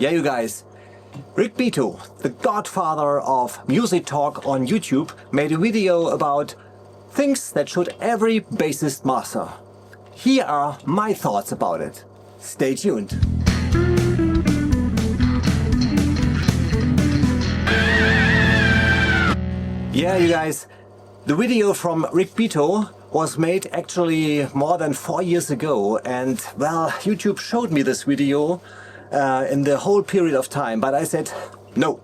Yeah, you guys, Rick Beato, the godfather of music talk on YouTube, made a video about things that should every bassist master. Here are my thoughts about it. Stay tuned. Yeah, you guys, the video from Rick Beato was made actually more than 4 years ago, and well, YouTube showed me this video in the whole period of time, but I said no,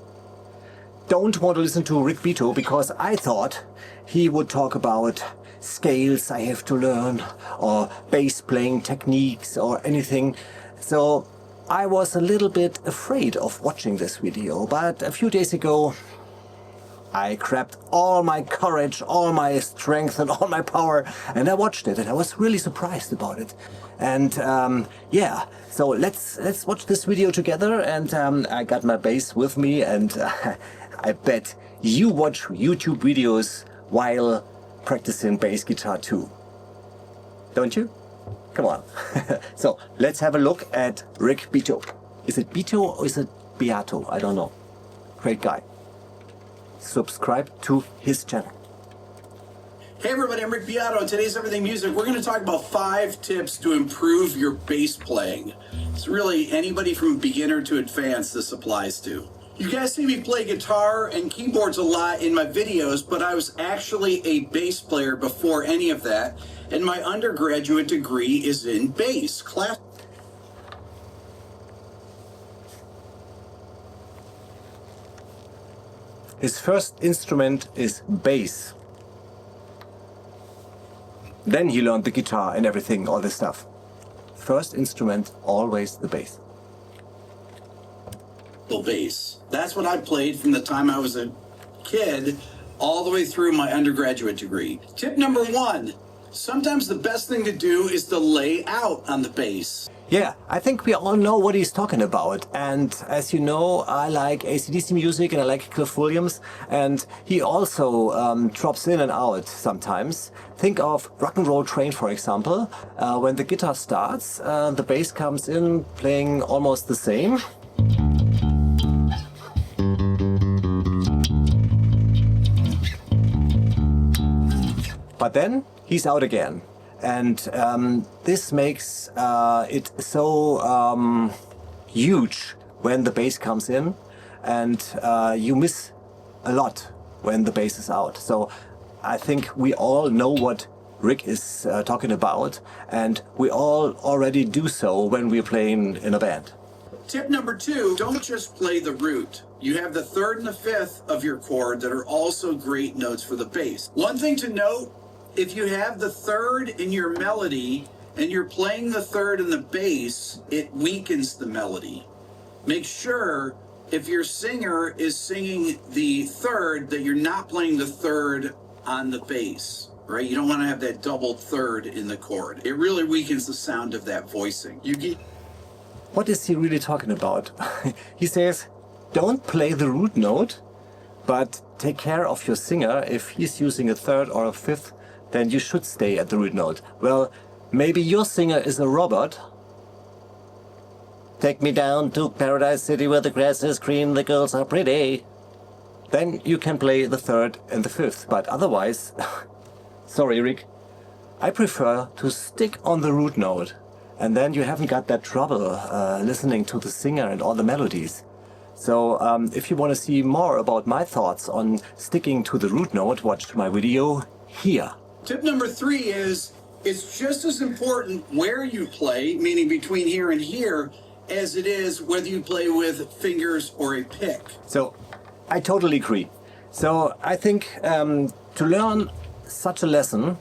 don't want to listen to Rick Beato, because I thought he would talk about scales I have to learn or bass playing techniques or anything. So I was a little bit afraid of watching this video, but a few days ago I grabbed all my courage, all my strength and all my power, and I watched it, and I was really surprised about it. And yeah, so let's watch this video together, and I got my bass with me, and I bet you watch YouTube videos while practicing bass guitar too. Don't you? Come on. So let's have a look at Rick Beato. Is it Beato or is it Beato? I don't know. Great guy. Subscribe to his channel. Hey everybody, I'm Rick Beato, and today's Everything Music. We're going to talk about 5 tips to improve your bass playing. It's really anybody from beginner to advanced this applies to. You guys see me play guitar and keyboards a lot in my videos, but I was actually a bass player before any of that, and my undergraduate degree is in bass. His first instrument is bass. Then he learned the guitar and everything, all this stuff. First instrument, always the bass. Bass. That's what I played from the time I was a kid all the way through my undergraduate degree. Tip number 1, sometimes the best thing to do is to lay out on the bass. Yeah, I think we all know what he's talking about, and as you know, I like AC/DC music and I like Cliff Williams, and he also drops in and out sometimes. Think of Rock and Roll Train, for example. When the guitar starts, the bass comes in playing almost the same. But then he's out again. And this makes it so huge when the bass comes in, and you miss a lot when the bass is out. So I think we all know what Rick is talking about, and we all already do so when we're playing in a band. Tip number 2, don't just play the root. You have the 3rd and the 5th of your chord that are also great notes for the bass. One thing to note, if you have the 3rd in your melody and you're playing the 3rd in the bass, it weakens the melody. Make sure if your singer is singing the 3rd that you're not playing the 3rd on the bass, right? You don't want to have that doubled 3rd in the chord. It really weakens the sound of that voicing. What is he really talking about? He says, don't play the root note, but take care of your singer. If he's using a 3rd or a 5th, then you should stay at the root note. Well, maybe your singer is a robot. Take me down to Paradise City where the grass is green, the girls are pretty. Then you can play the 3rd and the 5th, but otherwise, sorry Rick, I prefer to stick on the root note, and then you haven't got that trouble listening to the singer and all the melodies. So if you want to see more about my thoughts on sticking to the root note, watch my video here. Tip number 3 is, it's just as important where you play, meaning between here and here, as it is whether you play with fingers or a pick. So I totally agree. So I think to learn such a lesson,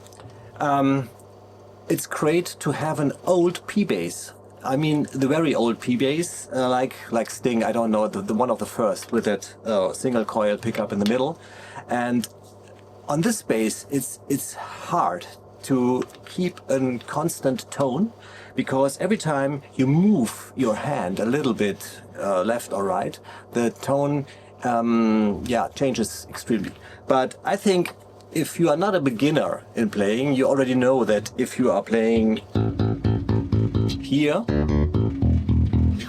it's great to have an old P-bass. I mean, the very old P-bass, like Sting, I don't know, the one of the first with that single coil pickup in the middle. And on this bass, it's hard to keep a constant tone, because every time you move your hand a little bit left or right, the tone changes extremely. But I think if you are not a beginner in playing, you already know that if you are playing here,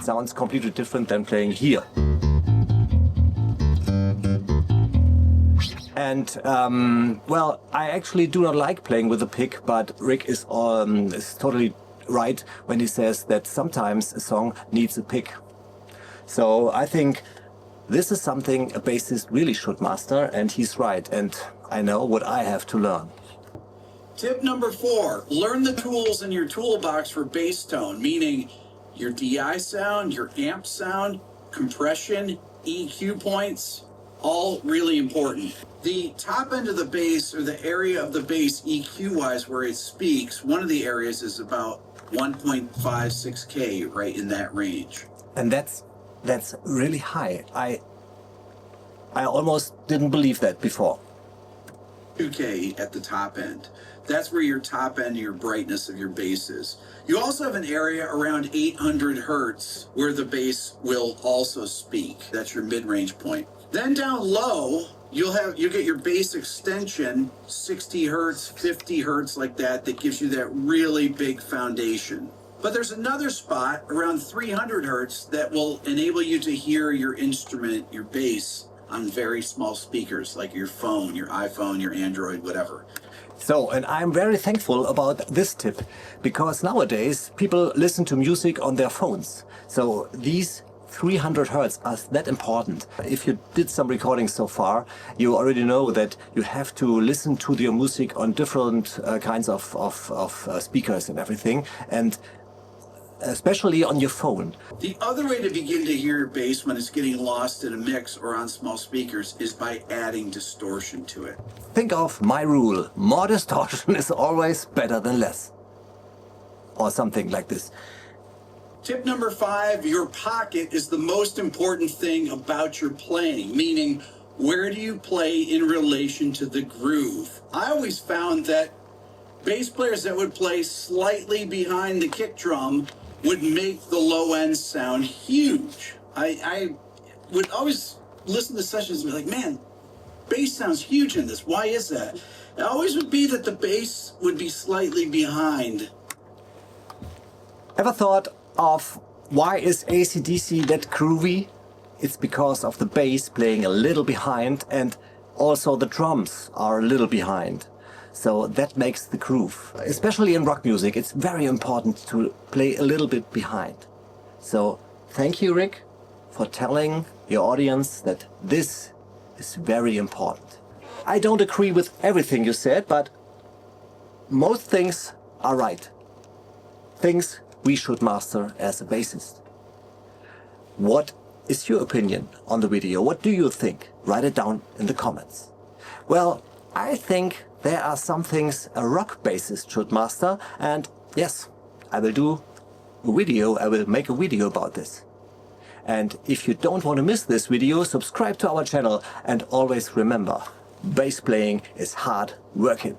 It sounds completely different than playing here. And, well, I actually do not like playing with a pick, but Rick is totally right when he says that sometimes a song needs a pick. So I think this is something a bassist really should master, and he's right, and I know what I have to learn. Tip number 4, learn the tools in your toolbox for bass tone, meaning your DI sound, your amp sound, compression, EQ points, all really important. The top end of the bass, or the area of the bass EQ-wise where it speaks, one of the areas is about 1.56K, right in that range. And that's really high. I almost didn't believe that before. 2K at the top end. That's where your top end, your brightness of your bass is. You also have an area around 800 hertz where the bass will also speak. That's your mid-range point. Then down low, you'll get your bass extension, 60 hertz, 50 hertz, like that gives you that really big foundation. But there's another spot around 300 hertz that will enable you to hear your instrument, your bass, on very small speakers, like your phone, your iPhone, your Android, whatever. So, and I'm very thankful about this tip, because nowadays people listen to music on their phones. So these 300 hertz are that important. If you did some recordings so far, you already know that you have to listen to your music on different kinds of speakers and everything, and especially on your phone. The other way to begin to hear your bass when it's getting lost in a mix or on small speakers is by adding distortion to it. Think of my rule: more distortion is always better than less. Or something like this. Tip number 5, your pocket is the most important thing about your playing, meaning where do you play in relation to the groove? I always found that bass players that would play slightly behind the kick drum would make the low end sound huge. I would always listen to sessions and be like, man, bass sounds huge in this. Why is that? It always would be that the bass would be slightly behind. Ever thought of why is AC/DC that groovy? It's because of the bass playing a little behind, and also the drums are a little behind. So that makes the groove. Especially in rock music, it's very important to play a little bit behind. So thank you, Rick, for telling your audience that this is very important. I don't agree with everything you said, but most things are right. Things we should master as a bassist. What is your opinion on the video? What do you think? Write it down in the comments. Well, I think there are some things a rock bassist should master, and yes, I will make a video about this. And if you don't want to miss this video, subscribe to our channel, and always remember, bass playing is hard working.